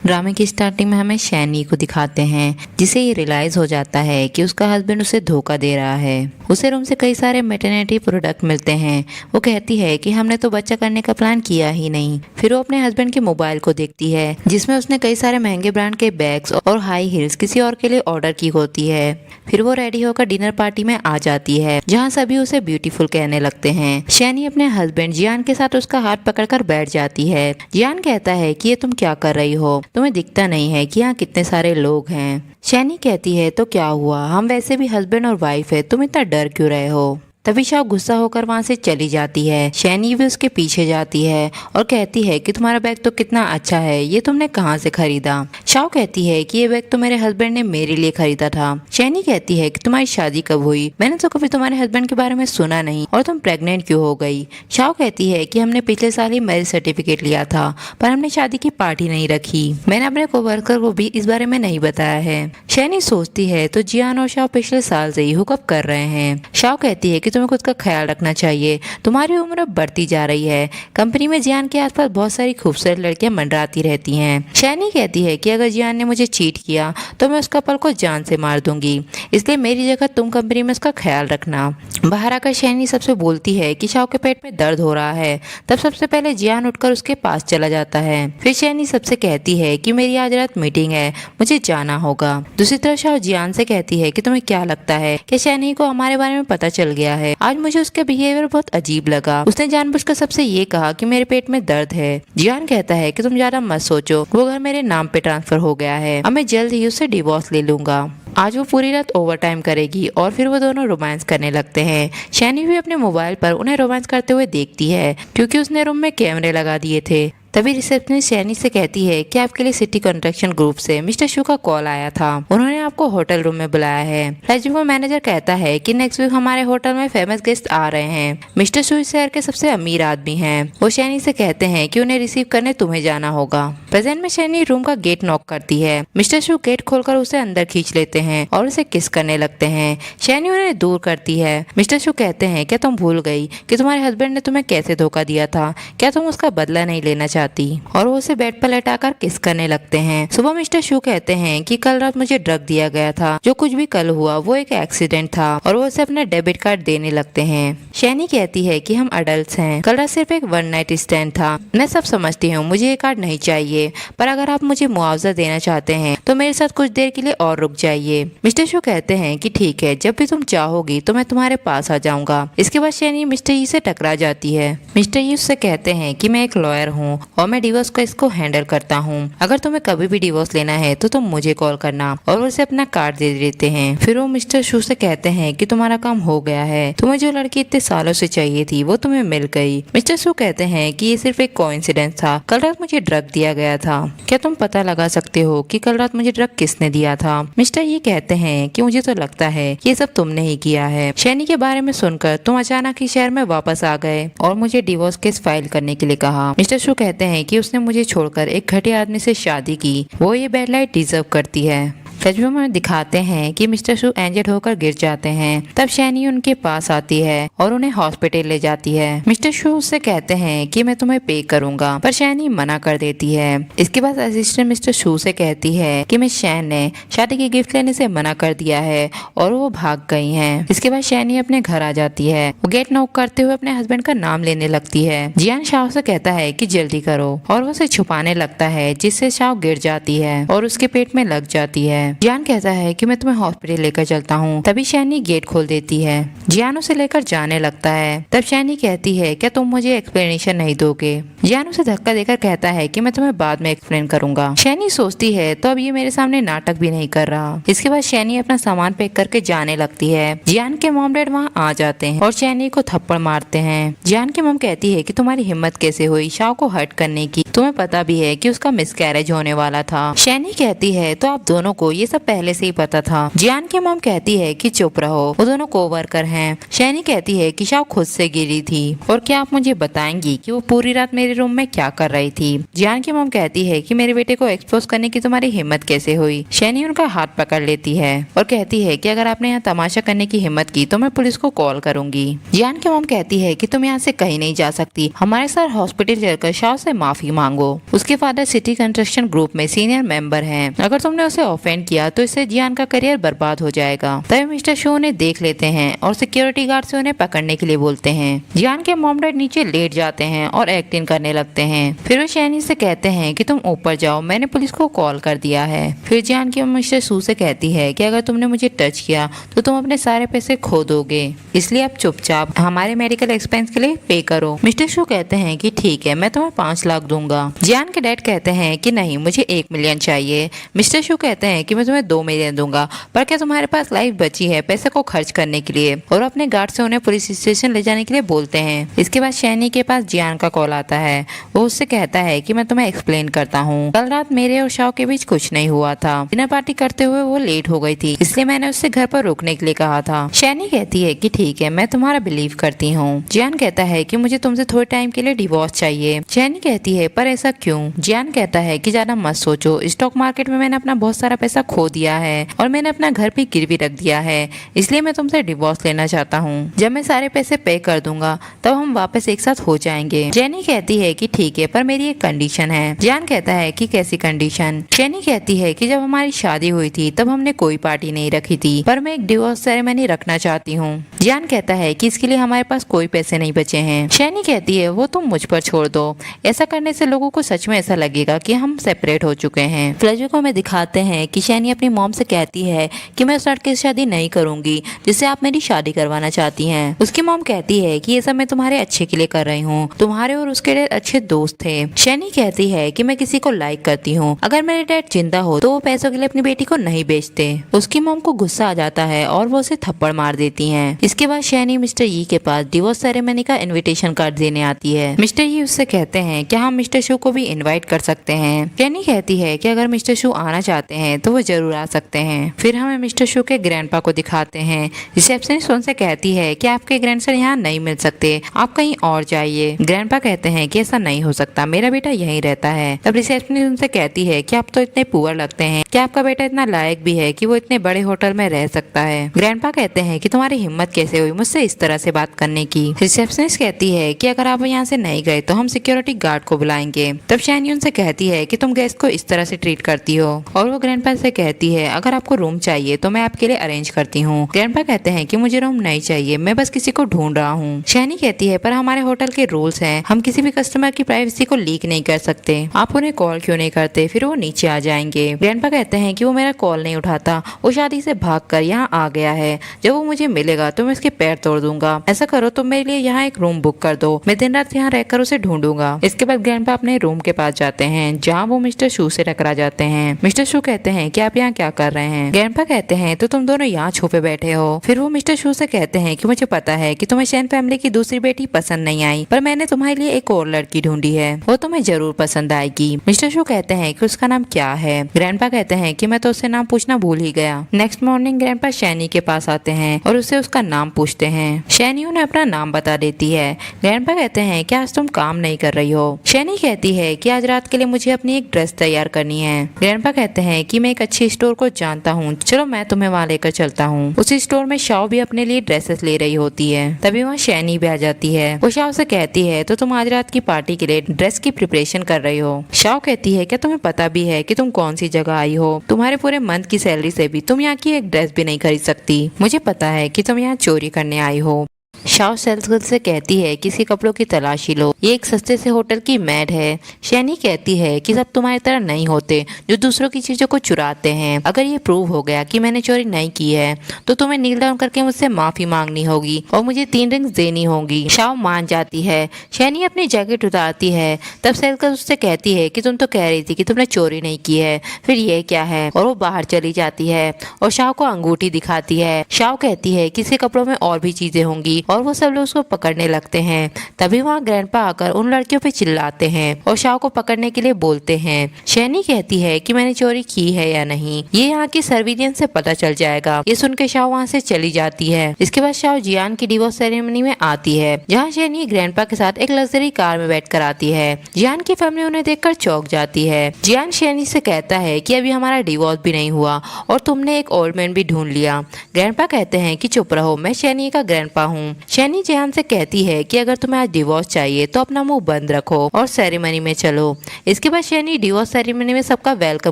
ड्रामे की स्टार्टिंग में हमें शैनी को दिखाते हैं, जिसे ये रियलाइज हो जाता है कि उसका हस्बैंड उसे धोखा दे रहा है। उसे रूम से कई सारे मैटरनिटी प्रोडक्ट मिलते हैं। वो कहती है कि हमने तो बच्चा करने का प्लान किया ही नहीं। फिर वो अपने हस्बैंड के मोबाइल को देखती है, जिसमें उसने कई सारे महंगे ब्रांड के बैग्स और हाई हील्स किसी और के लिए ऑर्डर की होती है। फिर वो रेडी होकर डिनर पार्टी में आ जाती है, जहाँ सभी उसे ब्यूटीफुल कहने लगते हैं। शैनी अपने हस्बैंड जियान के साथ उसका हाथ पकड़कर बैठ जाती है। जियान कहता है कि ये तुम क्या कर रही हो, तुम्हें दिखता नहीं है कि यहाँ कितने सारे लोग हैं। शैनी कहती है तो क्या हुआ, हम वैसे भी हस्बैंड और वाइफ है, तुम इतना डर क्यों रहे हो। तभी शाव गुस्सा होकर वहां से चली जाती है। शैनी भी उसके पीछे जाती है और कहती है कि तुम्हारा बैग तो कितना अच्छा है, ये तुमने कहाँ से खरीदा। शाव कहती है कि ये बैग तो मेरे हस्बैंड ने मेरे लिए खरीदा था। शैनी कहती है कि तुम्हारी शादी कब हुई, मैंने तो कभी तुम्हारे हस्बैंड के बारे में सुना नहीं, और तुम प्रेग्नेंट क्यों हो गई। शाव कहती है कि हमने पिछले साल ही मैरिज सर्टिफिकेट लिया था, पर हमने शादी की पार्टी नहीं रखी। मैंने अपने कोवर्कर को भी इस बारे में नहीं बताया है। शैनी सोचती है तो जियान और शाव पिछले साल से ही हुकअप कर रहे हैं। शाव कहती है कि तुम्हें खुद का ख्याल रखना चाहिए, तुम्हारी उम्र अब बढ़ती जा रही है। कंपनी में जियान के आसपास बहुत सारी खूबसूरत लड़कियां मंडराती रहती हैं। शैनी कहती है कि अगर जियान ने मुझे चीट किया तो मैं उसका पल को जान से मार दूंगी, इसलिए मेरी जगह तुम कंपनी में उसका ख्याल रखना। बाहर आकर शैनी सबसे बोलती है कि शाव के पेट में दर्द हो रहा है। तब सबसे पहले जियान उठकर उसके पास चला जाता है। फिर शैनी सबसे कहती है कि मेरी आज रात मीटिंग है, मुझे जाना होगा। दूसरी तरफ शाव जियान से कहती है कि तुम्हें क्या लगता है कि शैनी को हमारे बारे में पता चल गया है। आज मुझे उसका बिहेवियर बहुत अजीब लगा। उसने जानबूझकर सबसे ये कहा कि मेरे पेट में दर्द है। जियान कहता है कि तुम ज्यादा मत सोचो, वो घर मेरे नाम पे ट्रांसफर हो गया है, अब मैं जल्द ही उससे डिवोर्स ले लूंगा। आज वो पूरी रात ओवर टाइम करेगी और फिर वो दोनों रोमांस करने लगते हैं। शैनी भी अपने मोबाइल पर उन्हें रोमांस करते हुए देखती है, क्योंकि उसने रूम में कैमरे लगा दिए थे। तभी रिसेप्शनिस्ट शैनी से कहती है कि आपके लिए सिटी कंस्ट्रक्शन ग्रुप से मिस्टर शू का कॉल आया था, उन्होंने आपको होटल रूम में बुलाया है। राजीव मैनेजर कहता है कि नेक्स्ट वीक हमारे होटल में फेमस गेस्ट आ रहे हैं। मिस्टर शू इस शहर के सबसे अमीर आदमी हैं। वो शैनी से कहते हैं कि उन्हें रिसीव करने तुम्हें जाना होगा। प्रेजेंट में शैनी रूम का गेट नॉक करती है। मिस्टर शू गेट खोलकर उसे अंदर खींच लेते हैं और उसे किस करने लगते हैं। शैनी उन्हें दूर करती है। मिस्टर शू कहते हैं क्या तुम भूल गई कि तुम्हारे हस्बैंड ने तुम्हें कैसे धोखा दिया था, क्या तुम उसका बदला नहीं लेना चाहती। और वो उसे बेड पर लेटाकर किस करने लगते हैं। सुबह मिस्टर शू कहते हैं कि कल रात मुझे ड्रग दिया गया था, जो कुछ भी कल हुआ वो एक एक्सीडेंट था, और वो उसे अपना डेबिट कार्ड देने लगते हैं। शैनी कहती है कि हम अडल्ट हैं, कल रात सिर्फ एक वन नाइट स्टैंड था, मैं सब समझती हूँ, मुझे ये कार्ड नहीं चाहिए, पर अगर आप मुझे मुआवजा देना चाहते हैं तो मेरे साथ कुछ देर के लिए और रुक जाइए। मिस्टर शू कहते हैं कि ठीक है, जब भी तुम चाहोगी तो मैं तुम्हारे पास आ जाऊंगा। इसके बाद शैनी मिस्टर यी से टकरा जाती है। मिस्टर यी उससे कहते हैं कि मैं एक लॉयर हूँ और मैं डिवोर्स को इसको हैंडल करता हूँ, अगर तुम्हें कभी भी डिवोर्स लेना है तो तुम मुझे कॉल करना, और उसे अपना कार्ड दे देते हैं। फिर वो मिस्टर शू से कहते हैं कि तुम्हारा काम हो गया है, तुम्हें जो लड़की इतने सालों से चाहिए थी वो तुम्हें मिल गई। मिस्टर शू कहते हैं कि ये सिर्फ एक कोइंसिडेंस था, कल रात मुझे ड्रग दिया गया था, क्या तुम पता लगा सकते हो कि कल रात मुझे ड्रग किसने दिया था। मिस्टर ये कहते हैं कि मुझे तो लगता है ये सब तुमने ही किया है। शैनी के बारे में सुनकर तुम अचानक ही शहर में वापस आ गए और मुझे डिवोर्स केस फाइल करने के लिए कहा। मिस्टर शू कहते हैं कि उसने मुझे छोड़कर एक घटिया आदमी से शादी की, वो ये बैड लाइफ डिजर्व करती है। तस्वीर में दिखाते हैं कि मिस्टर शू इंजर्ड होकर गिर जाते हैं। तब शैनी उनके पास आती है और उन्हें हॉस्पिटल ले जाती है। मिस्टर शू उससे कहते हैं कि मैं तुम्हें पे करूंगा, पर शैनी मना कर देती है। इसके बाद असिस्टेंट मिस्टर शू से कहती है कि मिस शैन ने शादी की गिफ्ट लेने से मना कर दिया है और वो भाग गई हैं। इसके बाद शैनी अपने घर आ जाती है। वो गेट नॉक करते हुए अपने हस्बैंड का नाम लेने लगती है। जियान शाव से कहता है कि जल्दी करो, और वो उसे छुपाने लगता है, जिससे शाव गिर जाती है और उसके पेट में लग जाती है। जियान कहता है कि मैं तुम्हें हॉस्पिटल लेकर चलता हूँ। तभी शैनी गेट खोल देती है। जियान उसे लेकर जाने लगता है। तब शैनी कहती है क्या तुम मुझे एक्सप्लेनेशन नहीं दोगे। जियान उसे धक्का देकर कहता है कि मैं तुम्हें बाद में एक्सप्लेन करूंगा। शैनी सोचती है तो अब ये मेरे सामने नाटक भी नहीं कर रहा। इसके बाद शैनी अपना सामान पैक करके जाने लगती है। जियान के मॉम डैड वहाँ आ जाते हैं और शैनी को थप्पड़ मारते हैं। जियान की मॉम कहती है कि तुम्हारी हिम्मत कैसे हुई शाव को हर्ट करने की, तुम्हें पता भी है कि उसका मिसकैरेज होने वाला था। शैनी कहती है तो आप दोनों को ये ये सब पहले से ही पता था। जियान की मॉम कहती है कि चुप रहो, वो दोनों कोवर्कर हैं। शैनी कहती है कि शाओ खुद से गिरी थी और क्या आप मुझे बताएंगी कि वो पूरी रात मेरे रूम में क्या कर रही थी। जियान की मॉम कहती है कि मेरे बेटे को एक्सपोज करने की तुम्हारी हिम्मत कैसे हुई। शैनी उनका हाथ पकड़ लेती है और कहती है कि अगर आपने यहाँ तमाशा करने की हिम्मत की तो मैं पुलिस को कॉल करूंगी। जियान की मॉम कहती है कि तुम यहाँ से कहीं नहीं जा सकती, हमारे साथ हॉस्पिटल चलकर शाओ से माफी मांगो। उसके फादर सिटी कंस्ट्रक्शन ग्रुप में सीनियर मेंबर हैं। अगर तुमने उसे ऑफेंड किया तो इससे जियान का करियर बर्बाद हो जाएगा। तभी मिस्टर शो उन्हें देख लेते हैं और सिक्योरिटी गार्ड से उन्हें पकड़ने के लिए बोलते हैं। जियान के मॉम डैड नीचे लेट जाते हैं और एक्टिंग करने लगते हैं। फिर वो शैनी से कहते हैं कि तुम ऊपर जाओ, मैंने पुलिस को कॉल कर दिया है। फिर जियान की मॉम मिस्टर शू से कहती है कि अगर तुमने मुझे टच किया तो तुम अपने सारे पैसे खो दोगे, इसलिए आप चुपचाप हमारे मेडिकल एक्सपेंस के लिए पे करो। मिस्टर शू कहते हैं कि ठीक है, मैं तुम्हें 5 लाख दूंगा। जियान के डैड कहते हैं कि नहीं, मुझे 1 मिलियन चाहिए। मिस्टर शू कहते हैं कि मैं तुम्हें 2 मिलियन दूंगा, पर क्या तुम्हारे पास लाइफ बची है पैसे को खर्च करने के लिए। और अपने गार्ड से उन्हें पुलिस स्टेशन ले जाने के लिए बोलते हैं। इसके बाद शैनी के पास जियान का कॉल आता है। वो उससे कहता है कि मैं तुम्हें एक्सप्लेन करता हूँ, कल रात मेरे और शाओ के बीच कुछ नहीं हुआ था। डिनर पार्टी करते हुए वो लेट हो गई थी, इसलिए मैंने उससे घर पर रुकने के लिए कहा था। शैनी कहती है कि ठीक है, मैं तुम्हारा बिलीव करती हूँ। जियान कहता है कि मुझे तुमसे थोड़े टाइम के लिए डिवोर्स चाहिए। शैनी कहती है पर ऐसा क्यों। जियान कहता है कि ज्यादा मत सोचो, स्टॉक मार्केट में मैंने अपना बहुत सारा पैसा खो दिया है और मैंने अपना घर भी गिरवी रख दिया है, इसलिए मैं तुमसे डिवोर्स लेना चाहता हूँ। जब मैं सारे पैसे पे कर दूंगा तब हम वापस एक साथ हो जाएंगे। जेनी कहती है कि ठीक है, पर मेरी एक कंडीशन है। जियान कहता है कि कैसी कंडीशन। शैनी कहती है कि जब हमारी शादी हुई थी तब हमने कोई पार्टी नहीं रखी थी, पर मैं एक डिवोर्स सेरेमनी रखना चाहती हूँ। जियान कहता है कि इसके लिए हमारे पास कोई पैसे नहीं बचे हैं। शैनी कहती है वो तुम मुझ पर छोड़ दो, ऐसा करने से लोगों को सच में ऐसा लगेगा कि हम सेपरेट हो चुके हैं। फ्लैशबैक में दिखाते हैं कि शैनी अपनी मॉम से कहती है कि मैं उस लड़के से शादी नहीं करूंगी जिससे आप मेरी शादी करवाना चाहती हैं। उसकी मॉम कहती है कि ये सब मैं तुम्हारे अच्छे के लिए कर रही हूँ, तुम्हारे और उसके डैड अच्छे दोस्त थे। शैनी कहती है कि मैं किसी को लाइक करती हूँ, अगर मेरे डैड जिंदा हो तो वो पैसों के लिए अपनी बेटी को नहीं बेचते। उसकी मॉम को गुस्सा आ जाता है और वो उसे थप्पड़ मार देती है। इसके बाद शैनी मिस्टर यी के पास डिवोर्स सेरेमनी का इन्विटेशन कार्ड देने आती है। मिस्टर यी उससे कहते हैं कि हम मिस्टर शू को भी इनवाइट कर सकते हैं। शैनी कहती है कि अगर मिस्टर शू आना चाहते हैं तो वो जरूर आ सकते हैं। फिर हमें मिस्टर शू के ग्रैंडपा को दिखाते हैं। रिसेप्शनिस्ट उनसे कहती है कि आपके ग्रैंडसन यहाँ नहीं मिल सकते, आप कहीं और जाइए। ग्रैंडपा कहते हैं कि ऐसा नहीं हो सकता, मेरा बेटा यहीं रहता है। तब रिसेप्शनिस्ट उनसे कहती है कि आप तो इतने पुअर लगते हैं, क्या आपका बेटा इतना लायक भी है कि वो इतने बड़े होटल में रह सकता है। ग्रैंडपा कहते हैं कि तुम्हारी हिम्मत कैसे हुई मुझसे इस तरह से बात करने की। रिसेप्शनिस्ट कहती है कि अगर आप यहाँ से नहीं गए तो हम सिक्योरिटी गार्ड को बुलाएंगे। तब शैनी उनसे कहती है कि तुम गेस्ट को इस तरह से ट्रीट करती हो। और वो ग्रैंडपा से कहती है अगर आपको रूम चाहिए तो मैं आपके लिए अरेंज करती हूँ। ग्रैंडपा कहते हैं कि मुझे रूम नहीं चाहिए, मैं बस किसी को ढूंढ रहा हूँ। शैनी कहती है पर हमारे होटल के रूल्स हैं, हम किसी भी कस्टमर की प्राइवेसी को लीक नहीं कर सकते, आप उन्हें कॉल क्यों नहीं करते, फिर वो नीचे आ जाएंगे। ग्रैंडपा कहते हैं कि वो मेरा कॉल नहीं उठाता, वो शादी से भागकर यहाँ आ गया है, जब वो मुझे मिलेगा तो मैं उसके पैर तोड़ दूंगा। ऐसा करो तो मेरे लिए यहाँ एक रूम बुक कर दो, मैं दिन रात यहाँ रहकर उसे ढूंढूंगा। इसके बाद ग्रैंडपा अपने रूम के पास जाते हैं जहाँ वो मिस्टर शू से टकरा जाते हैं। मिस्टर शू कहते हैं कि आप यहाँ क्या कर रहे हैं। ग्रैंडपा कहते हैं तो तुम दोनों यहाँ छुपे बैठे हो। फिर वो मिस्टर शू से कहते हैं कि मुझे पता है कि तुम्हें शैन फैमिली की दूसरी बेटी पसंद नहीं आई, पर मैंने तुम्हारे लिए एक और लड़की ढूंढी है, वो तुम्हें जरूर पसंद आएगी। मिस्टर शू कहते हैं कि उसका नाम क्या है। ग्रैंडपा कहते हैं कि मैं तो उससे नाम पूछना भूल ही गया। नेक्स्ट मॉर्निंग ग्रैंडपा शैनी के पास आते हैं और उससे उसका नाम पूछते हैं। शैनी उन्हें अपना नाम बता देती है। ग्रैंडपा कहते हैं कि आज तुम काम नहीं कर रही हो। शैनी कहती है कि आज रात के लिए मुझे अपनी एक ड्रेस तैयार करनी है। ग्रैंडपा कहते हैं कि मैं एक अच्छी स्टोर को जानता हूँ, चलो मैं तुम्हें वहाँ लेकर चलता हूँ। उसी स्टोर में शाओ भी अपने लिए ड्रेसेस ले रही होती है। तभी वहाँ शैनी भी आ जाती है। वो शाओ से कहती है तो तुम आज रात की पार्टी के लिए ड्रेस की प्रिपरेशन कर रही हो। शाओ कहती है क्या तुम्हें पता भी है कि तुम कौन सी जगह आई हो, तुम्हारे पूरे मंथ की सैलरी से भी तुम यहाँ की एक ड्रेस भी नहीं खरीद सकती, मुझे पता है कि तुम यहाँ चोरी करने आई हो। शाओ सेल्सगर्ल से कहती है किसी कपड़ों की तलाशी लो, ये एक सस्ते से होटल की मैड है। शैनी कहती है कि सब तुम्हारी तरह नहीं होते जो दूसरों की चीजों को चुराते हैं, अगर ये प्रूव हो गया कि मैंने चोरी नहीं की है तो तुम्हें नील डाउन करके मुझसे माफी मांगनी होगी और मुझे 3 रिंग्स देनी होगी। शाओ मान जाती है। शैनी अपनी जैकेट उतारती है। तब सेल्सगर्ल उससे कहती है कि तुम तो कह रही थी कि तुमने चोरी नहीं की है, फिर ये क्या है, और वो बाहर चली जाती है और शाओ को अंगूठी दिखाती है। शाओ कहती है कि इसके कपड़ों में और भी चीजें होंगी और वो सब लोग उसको पकड़ने लगते हैं। तभी वहाँ ग्रैंडपा आकर उन लड़कियों पे चिल्लाते हैं और शाओ को पकड़ने के लिए बोलते हैं। शैनी कहती है कि मैंने चोरी की है या नहीं, ये यहाँ की सर्विलियंस से पता चल जाएगा। ये सुन के शाओ वहाँ से चली जाती है। इसके बाद शाओ जियान की डिवोर्स सेरेमनी में आती है, जहाँ शैनी ग्रैंडपा के साथ एक लग्जरी कार में बैठ कर आती है। जियान की फैमिली उन्हें देखकर चौंक जाती है। जियान शैनी से कहता है कि अभी हमारा डिवोर्स भी नहीं हुआ और तुमने एक ओल्ड मैन भी ढूंढ लिया। ग्रैंडपा कहते हैं कि चुप रहो, मैं शैनी का ग्रैंडपा हूँ। शैनी जियान से कहती है कि अगर तुम्हें आज डिवोर्स चाहिए तो अपना मुंह बंद रखो और सेरेमनी में चलो। इसके बाद शैनी डिवोर्स सेरेमनी में सबका वेलकम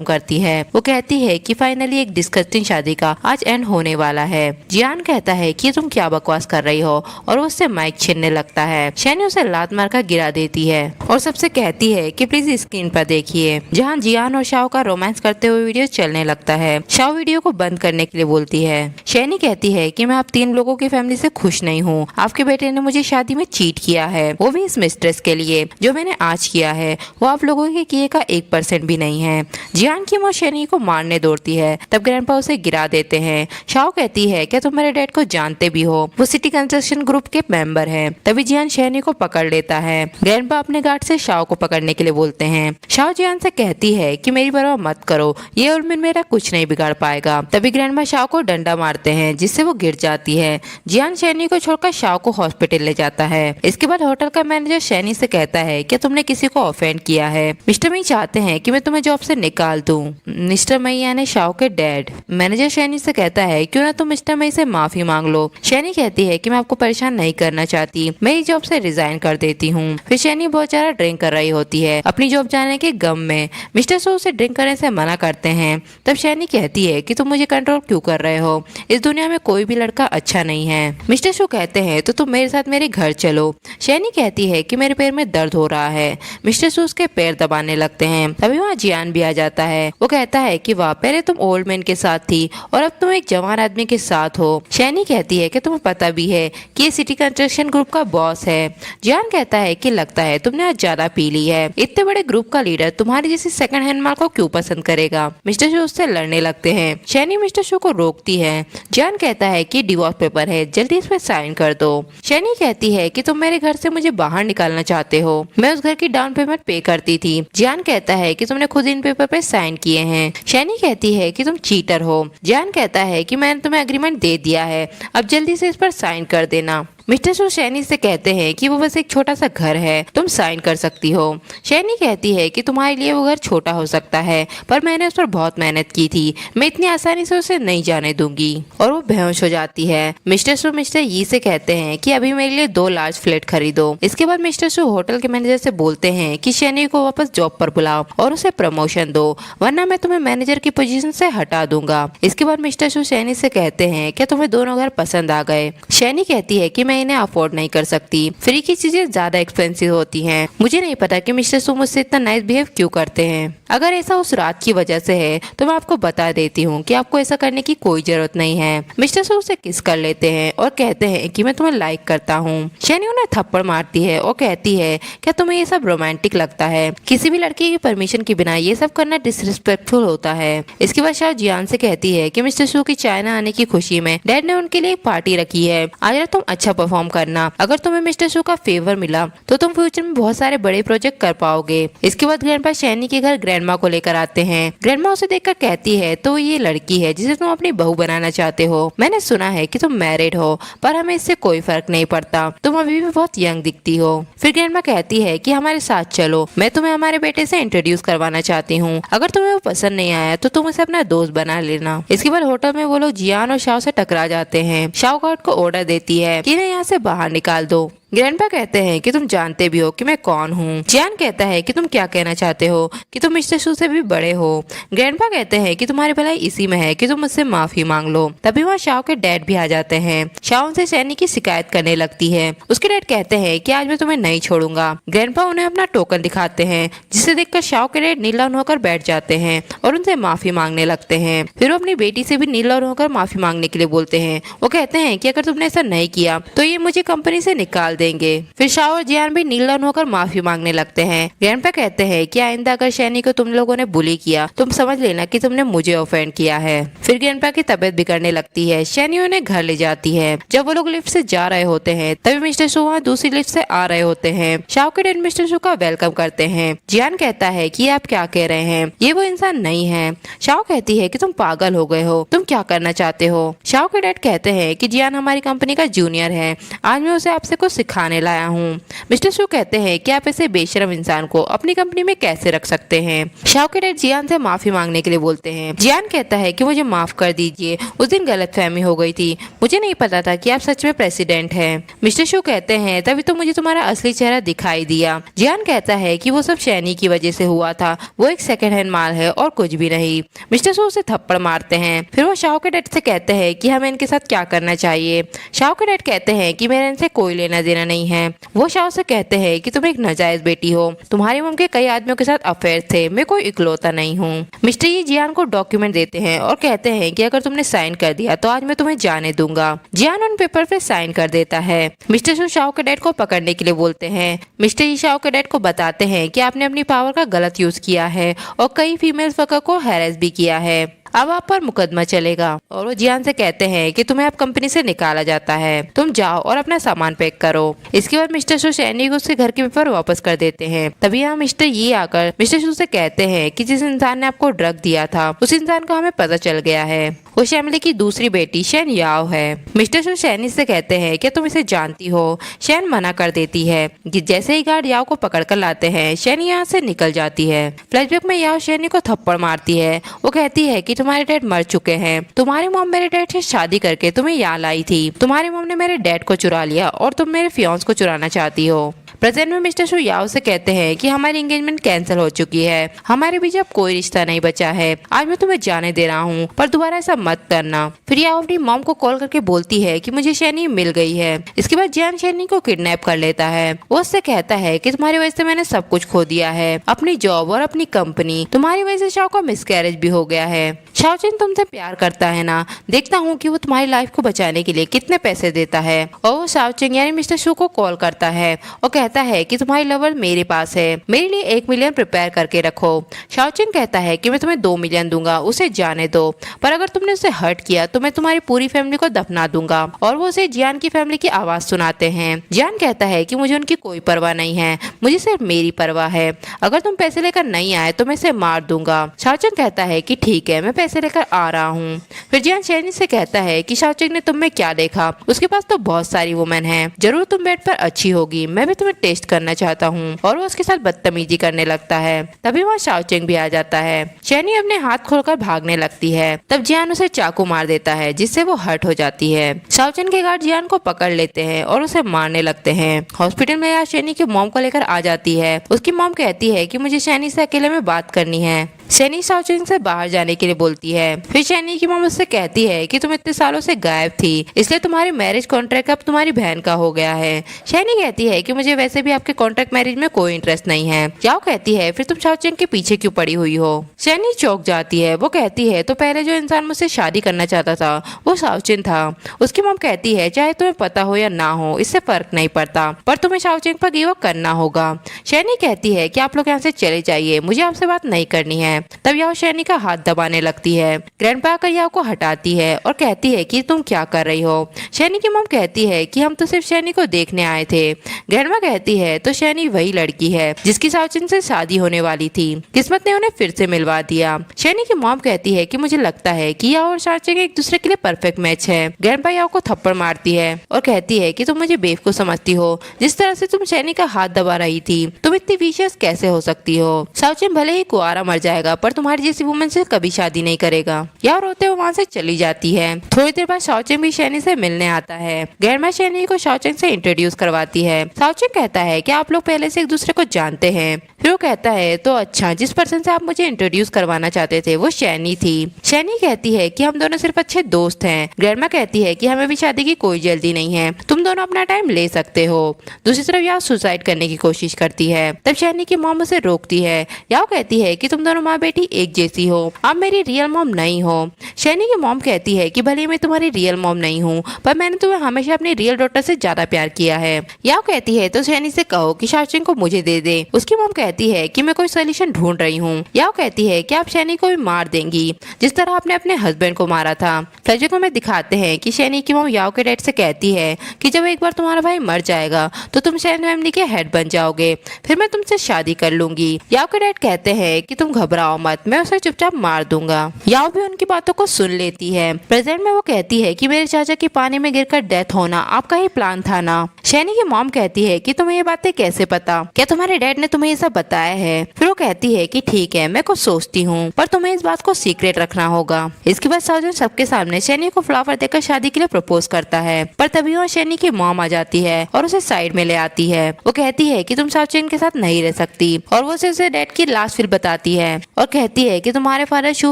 करती है। वो कहती है कि फाइनली एक डिस्गस्टिंग शादी का आज एंड होने वाला है। जियान कहता है कि तुम क्या बकवास कर रही हो और वो उससे माइक छीनने लगता है। शैनी उसे लात मारकर गिरा देती है और सबसे कहती है कि प्लीज स्क्रीन पर देखिए, जहाँ जियान और शाओ का रोमांस करते हुए वीडियो चलने लगता है। शाओ वीडियो को बंद करने के लिए बोलती है। शैनी कहती है कि मैं आप 3 लोगों की फैमिली से खुश नहीं हूँ। आपके बेटे ने मुझे शादी में चीट किया है, वो भी इस मिस्ट्रेस के लिए। जो मैंने आज किया है वो आप लोगों के किए का 1% भी नहीं है। जियान की माँ शैनी को मारने दौड़ती है, तब ग्रैंडपा उसे गिरा देते हैं। शाओ कहती है क्या तुम मेरे डैड को जानते भी हो, वो सिटी कंस्ट्रक्शन ग्रुप के मेंबर हैं। तभी जियान शैनी को पकड़ लेता है। ग्रैंडपा अपने गार्ड से शाओ को पकड़ने के लिए बोलते हैं। शाओ जियान से कहती है कि मेरी परवाह मत करो, ये ओल्ड मेरा कुछ नहीं बिगाड़ पाएगा। तभी ग्रैंडपा शाओ को डंडा मारते हैं, जिससे वो गिर जाती है। जियान शैनी को छोड़कर शाओ को हॉस्पिटल ले जाता है। इसके बाद होटल का मैनेजर शैनी से कहता है कि तुमने किसी को ऑफेंड किया है। मिस्टर मई चाहते हैं कि मैं तुम्हें जॉब से निकाल दूं। मिस्टर मई यानी शाओ के डैड। मैनेजर शैनी से कहता है क्यों ना तुम मिस्टर मई से माफी मांग लो। शैनी कहती है कि मैं आपको परेशान नहीं करना चाहती, मैं इस जॉब से रिजाइन कर देती हूँ। फिर शैनी बहुत ज्यादा ड्रिंक कर रही होती है अपनी जॉब जाने के गम में। मिस्टर सो उसे ड्रिंक करने से मना करते हैं। तब शैनी कहती है कि तुम मुझे कंट्रोल क्यों कर रहे हो, इस दुनिया में कोई भी लड़का अच्छा नहीं है। मिस्टर शो कहते हैं तो तुम मेरे साथ मेरे घर चलो। शैनी कहती है कि मेरे पैर में दर्द हो रहा है। मिस्टर शो उसके पैर दबाने लगते हैं। तभी वहाँ जियान भी आ जाता है। वो कहता है कि वाह, पहले तुम ओल्ड मैन के साथ थी और अब तुम एक जवान आदमी के साथ हो। शैनी कहती है कि तुम्हें पता भी है कि ये सिटी कंस्ट्रक्शन ग्रुप का बॉस है। जियान कहता है कि लगता है तुमने आज ज्यादा पी ली है, इतने बड़े ग्रुप का लीडर तुम्हारी जैसी सेकंड हैंड माल को क्यों पसंद करेगा। मिस्टर शो उससे लड़ने लगते हैं। शैनी मिस्टर शो को रोकती है। जियान कहता है कि डिवोर्स पेपर है, जल्दी इस पे साइन कर दो। शैनी कहती है कि तुम मेरे घर से मुझे बाहर निकालना चाहते हो, मैं उस घर की डाउन पेमेंट पे करती थी। जियान कहता है कि तुमने खुद इन पेपर पे साइन किए हैं। शैनी कहती है कि तुम चीटर हो। जियान कहता है कि मैंने तुम्हें एग्रीमेंट दे दिया है, अब जल्दी से इस पर साइन कर देना। मिस्टर शो शैनी से कहते हैं कि वो बस एक छोटा सा घर है, तुम साइन कर सकती हो। शैनी कहती है कि तुम्हारे लिए वो घर छोटा हो सकता है, पर मैंने उस पर बहुत मेहनत की थी, मैं इतनी आसानी से उसे नहीं जाने दूंगी। और वो बेहोश हो जाती है। मिस्टर शो मिस्टर यी से कहते हैं कि अभी मेरे लिए 2 लार्ज फ्लैट खरीदो। इसके बाद मिस्टर शो होटल के मैनेजर से बोलते हैं कि शैनी को वापस जॉब पर बुलाओ और उसे प्रमोशन दो, वरना मैं तुम्हें मैनेजर की पोजीशन से हटा दूंगा। इसके बाद मिस्टर शो शैनी से कहते हैं कि तुम्हें दोनों घर पसंद आ गए। शैनी कहती है कि मैं इन्हें अफोर्ड नहीं कर सकती, फ्री की चीजें ज्यादा एक्सपेंसिव होती हैं। मुझे नहीं पता कि मिस्टर सू मुझसे इतना नाइस बिहेव क्यों करते हैं। अगर ऐसा उस रात की वजह से है तो मैं आपको बता देती हूँ कि आपको ऐसा करने की कोई जरूरत नहीं है। मिस्टर सू उसे किस कर लेते हैं और कहते हैं कि मैं तुम्हें लाइक करता हूँ। शैनी उन्हें थप्पड़ मारती है और कहती है क्या तुम्हें ये सब रोमांटिक लगता है, किसी भी लड़की की परमिशन के बिना ये सब करना डिसरिस्पेक्टफुल होता है। इसके बाद शायद जियान से कहती है कि मिस्टर सू की चाइना आने की खुशी में डैड ने उनके लिए एक पार्टी रखी है, आज रात तुम अच्छा परफॉर्म करना। अगर तुम्हें मिस्टर सू का फेवर मिला तो तुम फ्यूचर में बहुत सारे बड़े प्रोजेक्ट कर पाओगे। इसके बाद ग्रैंडपा शैनी के घर ग्रैंडमा को लेकर आते हैं। ग्रैंडमा उसे देखकर कहती है तो ये लड़की है जिसे तुम अपनी बहू बनाना चाहते हो। मैंने सुना है कि तुम मैरिड हो, पर हमें इससे कोई फर्क नहीं पड़ता, तुम अभी भी बहुत यंग दिखती हो। फिर ग्रैंडमा कहती है कि हमारे साथ चलो, मैं तुम्हें हमारे बेटे से इंट्रोड्यूस करवाना चाहती हूँ, अगर तुम्हें वो पसंद नहीं आया तो तुम उसे अपना दोस्त बना लेना। इसके बाद होटल में वो लोग जियान और शाओ से टकरा जाते हैं। शाओ गार्ड को ऑर्डर देती है कि इन्हें यहाँ से बाहर निकाल दो। ग्रैंडपा कहते हैं कि तुम जानते भी हो कि मैं कौन हूँ। जियान कहता है कि तुम क्या कहना चाहते हो, कि तुम मिस्टर शू से भी बड़े हो। ग्रैंडपा कहते हैं कि तुम्हारी भलाई इसी में है कि तुम मुझसे माफी मांग लो। तभी वहाँ शाओ के डैड भी आ जाते हैं। शाओ उनसे शैनी की शिकायत करने लगती है। उसके डैड कहते हैं कि आज मैं तुम्हें नहीं छोड़ूंगा। ग्रैंडपा उन्हें अपना टोकन दिखाते हैं, जिसे देखकर शाओ के डैड नील डाउन होकर बैठ जाते हैं और उनसे माफी मांगने लगते हैं। फिर वो अपनी बेटी से भी नील डाउन होकर माफी मांगने के लिए बोलते हैं। वो कहते हैं कि अगर तुमने ऐसा नहीं किया तो ये मुझे कंपनी से निकाल देंगे। फिर शाओ और जियान भी नील डाउन होकर माफी मांगने लगते हैं। ग्रैंडपा कहते हैं कि आइंदा अगर शैनी को तुम लोगों ने बुली किया तुम समझ लेना कि तुमने मुझे ऑफेंड किया है। फिर ग्रैंडपा की तबीयत बिगड़ने लगती है। शैनी उन्हें घर ले जाती है। जब वो लोग लिफ्ट से जा रहे होते हैं तभी मिस्टर शू वहाँ दूसरी लिफ्ट से आ रहे होते हैं। शाओ के डैड मिस्टर शू का वेलकम करते हैं। जियान कहता है कि आप क्या कह रहे हैं, ये वो इंसान नहीं है। शाओ कहती है कि तुम पागल हो गए हो, तुम क्या करना चाहते हो। शाओ के डैड कहते हैं कि जियान हमारी कंपनी का जूनियर है, आज मैं उसे आपसे कुछ सिखाने लाया हूँ। मिस्टर शू कहते हैं कि आप ऐसे बेशरम इंसान को अपनी कंपनी में कैसे रख सकते हैं। शाओ के डैड जियान से माफी मांगने के लिए बोलते हैं। जियान कहता है कि मुझे माफ कर दीजिए, उस दिन गलतफहमी हो गई थी, मुझे नहीं पता था कि आप सच में प्रेसिडेंट हैं। मिस्टर शू कहते हैं तभी तो मुझे तुम्हारा असली चेहरा दिखाई दिया। जियान कहता है कि वो सब शैनी की वजह से हुआ था, वो एक सेकंड हैंड माल है और कुछ भी नहीं। मिस्टर शू उसे थप्पड़ मारते हैं। फिर वो शाओ के डैड से कहते हैं कि हमें इनके साथ क्या करना चाहिए। शाओ के डैड कहते हैं कि मेरा इनसे कोई लेना देना नहीं है। वो शाओ से कहते हैं कि तुम एक नाजायज बेटी हो, तुम्हारी मम के कई आदमियों के साथ अफेयर थे, मैं कोई इकलौता नहीं हूँ। मिस्टर ये जियान को डॉक्यूमेंट देते हैं और कहते हैं कि अगर तुमने साइन कर दिया तो आज मैं तुम्हें जाने दूंगा। जियान उन पेपर पे साइन कर देता है। मिस्टर शू शाओ के डैड को पकड़ने के लिए बोलते हैं। मिस्टर ये शाओ के डैड को बताते हैं कि आपने अपनी पावर का गलत यूज किया है और कई फीमेल वर्कर को हैरेस भी किया है, अब आप पर मुकदमा चलेगा। और वो जियान से कहते हैं कि तुम्हें अब कंपनी से निकाला जाता है, तुम जाओ और अपना सामान पैक करो। इसके बाद मिस्टर शू शैनी को उसके घर के पेपर वापस कर देते हैं। तभी यहाँ मिस्टर ये आकर मिस्टर शू से कहते हैं कि जिस इंसान ने आपको ड्रग दिया था उस इंसान का हमें पता चल गया है, वो शैमिली की दूसरी बेटी शैन याओ है। मिस्टर शू शैनी से कहते हैं कि तुम इसे जानती हो। शैन मना कर देती है कि जैसे ही गार्ड याओ को पकड़ कर लाते हैं शैनी यहाँ से निकल जाती है। फ्लैशबैक में याओ शैनी को थप्पड़ मारती है। वो कहती है कि तुम्हारे डैड मर चुके हैं, तुम्हारी मॉम मेरे डैड से शादी करके तुम्हें यहाँ लाई थी, तुम्हारी मॉम ने मेरे डैड को चुरा लिया और तुम मेरे फियांस को चुराना चाहती हो। प्रेजेंट में मिस्टर शू याओ से कहते हैं कि हमारी एंगेजमेंट कैंसिल हो चुकी है, हमारे बीच अब कोई रिश्ता नहीं बचा है, आज मैं तुम्हें जाने दे रहा हूँ पर दोबारा ऐसा मत करना। फिर याओ अपनी मॉम को कॉल करके बोलती है कि मुझे शैनी मिल गई है। इसके बाद जियान शैनी को किडनैप कर लेता है। वो उससे कहता है कि तुम्हारी वजह से मैंने सब कुछ खो दिया है, अपनी जॉब और अपनी कंपनी, तुम्हारी वजह से शाओ का मिसकैरेज भी हो गया है। शाओचिन तुमसे प्यार करता है ना, देखता हूँ कि वो तुम्हारी लाइफ को बचाने के लिए कितने पैसे देता है। और वो शाओचिन यानी मिस्टर शू को कॉल करता है और कहता है कि तुम्हारी लवर मेरे पास है, मेरे लिए 1 मिलियन प्रिपेयर करके रखो। शाओचिन कहता है कि मैं तुम्हें 2 मिलियन दूंगा, उसे जाने दो, पर अगर तुमने उसे हर्ट किया तो मैं तुम्हारी पूरी फैमिली को दफना दूंगा। और वो उसे जियान की फैमिली की आवाज सुनाते हैं। जियान कहता है कि मुझे उनकी कोई परवाह नहीं है, मुझे सिर्फ मेरी परवाह है, अगर तुम पैसे लेकर नहीं आए तो मैं इसे मार दूंगा। शाओचिन कहता है कि ठीक है, मैं पैसे लेकर आ रहा हूँ। फिर जियान शैनी से कहता है कि शाओचिन ने तुम में क्या देखा, उसके पास तो बहुत सारी वुमेन है, जरूर तुम बेड पर अच्छी होगी, मैं भी तुम्हें टेस्ट करना चाहता हूँ। और वो उसके साथ बदतमीजी करने लगता है। तभी वहाँ शाओचिन भी आ जाता है। शैनी अपने हाथ खोलकर भागने लगती है, तब जियान उसे चाकू मार देता है जिससे वो हर्ट हो जाती है। शाओचिन के गार्ड जियान को पकड़ लेते हैं और उसे मारने लगते हैं। हॉस्पिटल में यहाँ शैनी की मॉम को लेकर आ जाती है। उसकी मॉम कहती है कि मुझे शैनी से अकेले में बात करनी है। शैनी शाओचिन से बाहर जाने के लिए बोलती है। फिर शैनी की मॉम उससे कहती है कि तुम इतने सालों से गायब थी, इसलिए तुम्हारी मैरिज कॉन्ट्रैक्ट अब तुम्हारी बहन का हो गया है। शैनी कहती है कि मुझे वैसे भी आपके कॉन्ट्रैक्ट मैरिज में कोई इंटरेस्ट नहीं है। याओ कहती है फिर तुम शाओचिन के पीछे क्यों पड़ी हुई हो। शैनी चौंक जाती है। वो कहती है तो पहले जो इंसान मुझसे शादी करना चाहता था वो शाओचिन था। उसकी मॉम कहती है चाहे तुम्हें पता हो या ना हो इससे फर्क नहीं पड़ता, पर तुम्हें शाओचिन पर गिव अप करना होगा। शैनी कहती है कि आप लोग यहाँ से चले जाइए, मुझे आपसे बात नहीं करनी है। तब याओ शैनी का हाथ दबाने लगती है। ग्रैंडपा आकर याओ को हटाती है और कहती है कि तुम क्या कर रही हो। शैनी की मॉम कहती है कि हम तो सिर्फ शैनी को देखने आए थे। ग्रैंडमा कहती है तो शैनी वही लड़की है जिसकी शाओचिन से शादी होने वाली थी, किस्मत ने उन्हें फिर से मिलवा दिया। शैनी की मॉम कहती है कि मुझे लगता है कि याओ और शाओचिन एक दूसरे के लिए परफेक्ट मैच है। ग्रैंडपा याओ को थप्पड़ मारती है और कहती है कि तुम मुझे बेवकूफ समझती हो, जिस तरह से तुम शैनी का हाथ दबा रही थी, तुम इतनी विशियस कैसे हो सकती हो। शाओचिन भले ही कुआरा मर जाएगा पर तुम्हारी जैसी वुमन से कभी शादी नहीं करेगा। याओ रोते हुए वहाँ से चली जाती है। थोड़ी देर बाद शाओचिन भी शैनी से मिलने आता है। ग्रैंडमा शैनी को शाओचिन से इंट्रोड्यूस करवाती है। शाओचिन कहता है कि आप लोग पहले से एक दूसरे को जानते हैं। फिर वो कहता है तो अच्छा, जिस पर्सन से आप मुझे इंट्रोड्यूस करवाना चाहते थे वो शैनी थी। शैनी कहती है कि हम दोनों सिर्फ अच्छे दोस्त हैं। ग्रैंडमा कहती है कि हमें भी शादी की कोई जल्दी नहीं है, तुम दोनों अपना टाइम ले सकते हो। दूसरी तरफ याओ सुसाइड करने की कोशिश करती है। तब शैनी की मॉम उसे रोकती है। याओ कहती है कि तुम दोनों माँ बेटी एक जैसी हो, आप मेरी रियल मॉम नहीं हो। शैनी की मॉम कहती है कि भले मैं तुम्हारी रियल मॉम नहीं हूँ, पर मैंने तुम्हें हमेशा अपनी रियल डॉटर से ज्यादा प्यार किया है। याओ कहती है तो शैनी से कहो कि शाओचिंग को मुझे दे दे। उसकी मॉम कहती है कि मैं कोई सोल्यूशन ढूंढ रही हूँ। याओ कहती है कि आप शैनी को भी मार देंगी जिस तरह आपने अपने हस्बैंड को मारा था। फ्लैशबैक में दिखाते हैं कि शैनी की मॉम याओ के डैड से कहती है कि जब एक बार तुम्हारा भाई मर जाएगा तो तुम शैन फैमिली के हेड बन जाओगे, फिर मैं तुमसे शादी कर लूंगी। याओ के डैड कहते हैं कि तुम घबराओ मत, मैं उसे चुपचाप मार दूंगा। याओ भी उनकी बातों को सुन लेती है। प्रेजेंट में वो कहती है कि मेरे चाचा की पानी में गिरकर डेथ होना आपका ही प्लान था ना। शैनी की मॉम कहती है कि तुम्हें ये बातें कैसे पता, क्या तुम्हारे डैड ने तुम्हें ये सब बताया है? फिर वो कहती है कि ठीक है, मैं कुछ सोचती हूँ, पर तुम्हें इस बात को सीक्रेट रखना होगा। इसके बाद साउजन सबके सामने शैनी को फ्लावर देकर शादी के लिए प्रपोज करता है, पर तभी वहाँ शैनी की मॉम आ जाती है और उसे साइड में ले आती है। वो कहती है कि तुम साउचिन के साथ नहीं रह सकती और वो उसे डैड की लास्ट विल बताती है और कहती है कि तुम्हारे फादर शू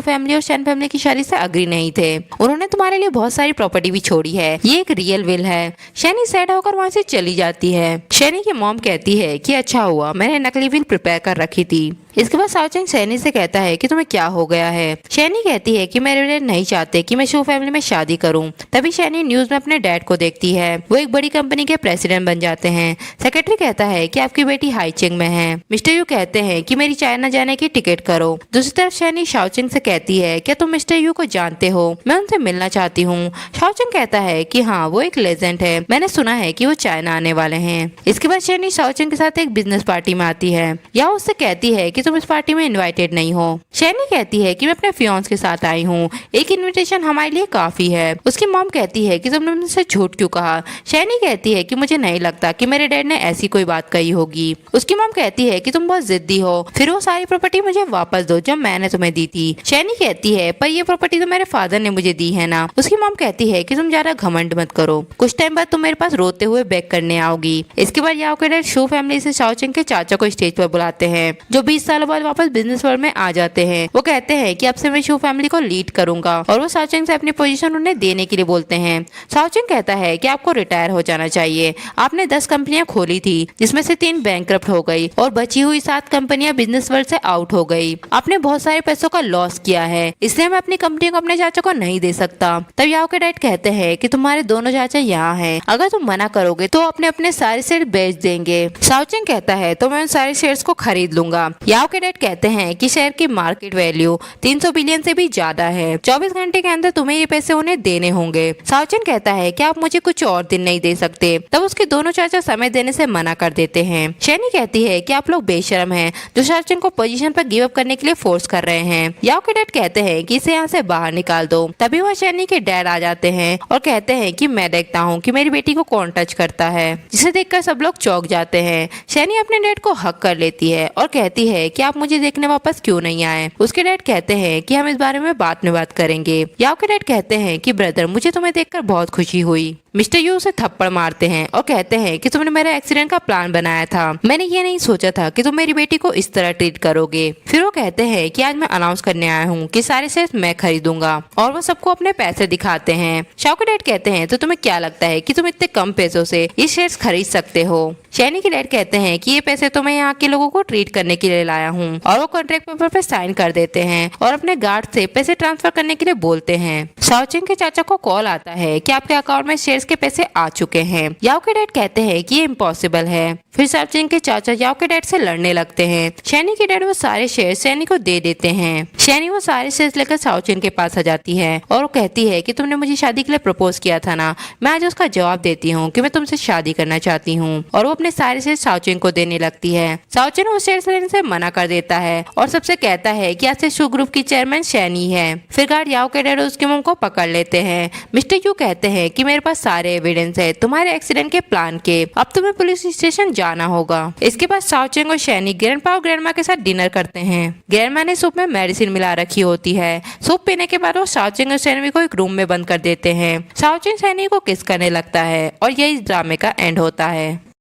फैमिली और शैन फैमिली की शादी से अग्री नहीं थे, उन्होंने तुम्हारे लिए बहुत सारी प्रॉपर्टी भी छोड़ी है, ये एक रियल विल है। शैनी सैड होकर वहाँ से चली जाती है। शैनी की मॉम कहती है कि अच्छा हुआ मैंने नकली विल प्रिपेयर कर रखी थी। इसके बाद साउचिंग शैनी से कहता है कि तुम्हें क्या हो गया है। शैनी कहती है कि मेरे डैड नहीं चाहते कि मैं शू फैमिली में शादी करूं। तभी शैनी न्यूज में अपने डैड को देखती है, वो एक बड़ी कंपनी के प्रेसिडेंट बन जाते हैं। सेक्रेटरी कहता है कि आपकी बेटी हाईचिंग में है। मिस्टर यू कहते हैं कि मेरी चाइना जाने की टिकट करो। दूसरी तरफ शैनी शाओचिंग से कहती है क्या तुम मिस्टर यू को जानते हो, मैं उनसे मिलना चाहती हूँ। शाओचिंग कहता है कि हाँ वो एक लेजेंड है, मैंने सुना है कि वो चाइना आने वाले हैं। इसके बाद शैनी शाओचिंग के साथ एक बिजनेस पार्टी में आती है। या उससे कहती है कि तुम इस पार्टी में इनवाइटेड नहीं हो। शैनी कहती है कि मैं अपने फियांस के साथ आई हूँ, एक इनविटेशन हमारे लिए काफी है। उसकी मॉम कहती है कि तुमने मुझसे झूठ क्यों कहा। शैनी कहती है कि मुझे नहीं लगता कि मेरे डैड ने ऐसी कोई बात कही होगी। उसकी मॉम कहती है कि तुम बहुत जिद्दी हो, फिर वो सारी प्रॉपर्टी मुझे वापस दो जो मैंने तुम्हें दी थी। शैनी कहती है पर ये प्रॉपर्टी तो मेरे फादर ने मुझे दी है ना। उसकी मॉम कहती है कि तुम ज्यादा घमंड मत करो, कुछ टाइम बाद तुम मेरे पास रोते हुए बैक करने आओगी। इसके बाद याओ के डैड शू फैमिली से शाओचिंग के चाचा को स्टेज पर बुलाते हैं, जो 20 सालों बाद वापस बिजनेस वर्ल्ड में आ जाते हैं। वो कहते हैं कि अब से मैं शू फैमिली को लीड करूंगा और वो शाओचिंग से अपनी पोजीशन उन्हें देने के लिए बोलते हैं। शाओचिंग कहता है कि आपको रिटायर हो जाना चाहिए, आपने 10 कंपनियां खोली थी जिसमें से 3 बैंकरप्ट हो गई और बची हुई 7 कंपनियां बिजनेस वर्ल्ड से आउट हो गई। आपने बहुत सारे पैसों का लॉस किया है, इसलिए मैं अपनी कंपनी को अपने चाचा को नहीं दे सकता। तब याओ के डैड कहते हैं कि तुम्हारे दोनों चाचा यहाँ हैं, अगर तुम मना करोगे तो अपने अपने सारे शेयर बेच देंगे। शाओचिंग कहता है तो मैं उन सारे शेयर्स को खरीद लूंगा। याओ के डैड कहते हैं कि शेयर की मार्केट वैल्यू 300 बिलियन से भी ज्यादा है, 24 घंटे के अंदर तुम्हें ये पैसे उन्हें देने होंगे। शाओचिन कहता है कि आप मुझे कुछ और दिन नहीं दे सकते। तब उसके दोनों चाचा समय देने से मना कर देते हैं। शैनी कहती है कि आप लोग बेशर्म हैं जो शाओचिन को पोजीशन पर गिव अप करने के लिए फोर्स कर रहे हैं। याओ के डैड कहते हैं कि इसे यहाँ से बाहर निकाल दो। तभी वह शैनी के डैड आ जाते हैं और कहते हैं कि मैं देखता हूँ कि मेरी बेटी को कौन टच करता है, जिसे देखकर सब लोग चौंक जाते हैं। शैनी अपने डैड को हक कर लेती है और कहती है कि आप मुझे देखने वापस क्यों नहीं आए। उसके डैड कहते हैं कि हम इस बारे में बाद में बात करेंगे। याओ के डैड कहते हैं कि ब्रदर मुझे तुम्हें देखकर बहुत खुशी हुई। मिस्टर यू उसे थप्पड़ मारते हैं और कहते हैं कि तुमने मेरे एक्सीडेंट का प्लान बनाया था, मैंने ये नहीं सोचा था कि तुम मेरी बेटी को इस तरह ट्रीट करोगे। फिर वो कहते हैं कि आज मैं अनाउंस करने आया हूँ कि सारे शेयर्स मैं खरीदूंगा और वो सबको अपने पैसे दिखाते हैं। शाओ के डैड कहते हैं तो तुम्हें क्या लगता है कि तुम इतने कम पैसों से ये शेयर्स खरीद सकते हो। शैनी के डैड कहते हैं कि ये पैसे तो मैं यहाँ के लोगों को ट्रीट करने के लिए लाया हूँ और वो कॉन्ट्रैक्ट पेपर पे साइन कर देते हैं और अपने गार्ड से पैसे ट्रांसफर करने के लिए बोलते हैं। शाओचिंग के चाचा को कॉल आता है कि आपके अकाउंट में शेयर्स के पैसे आ चुके हैं। याओ के डैड कहते हैं कि ये इम्पॉसिबल है। फिर शाओचिंग के चाचा याओ के डैड से लड़ने लगते हैं। शैनी के डैड वो सारे शेयर शैनी को दे देते हैं। शैनी वो सारे शेयर्स लेकर शाओचिंग के पास आ जाती है और वो कहती है कि तुमने मुझे शादी के लिए प्रपोज किया था ना, मैं आज उसका जवाब देती हूँ कि मैं तुमसे शादी करना चाहती हूँ। और वो अपने सारे शेयर शाओचिंग को देने लगती है। शाओचिंग वो शेयर लेने से मना कर देता है और सबसे कहता है कि आज से शू ग्रुप की चेयरमैन शैनी है। फिर गार्ड याओ के डैड उसके मुंह को पकड़ लेते हैं। मिस्टर यू कहते हैं कि मेरे पास सारे एविडेंस है तुम्हारे एक्सीडेंट के प्लान के, अब तुम्हें पुलिस स्टेशन जाना होगा। इसके बाद शाओचिंग और शैनी ग्रैंडपा और ग्रैंडमा के साथ डिनर करते हैं। ग्रैंडमा ने सूप में मेडिसिन मिला रखी होती है। सूप पीने के बाद वो शाओचिंग और शैनी को एक रूम में बंद कर देते हैं। शाओचिंग शैनी को किस करने लगता है और यही इस ड्रामे का एंड होता है।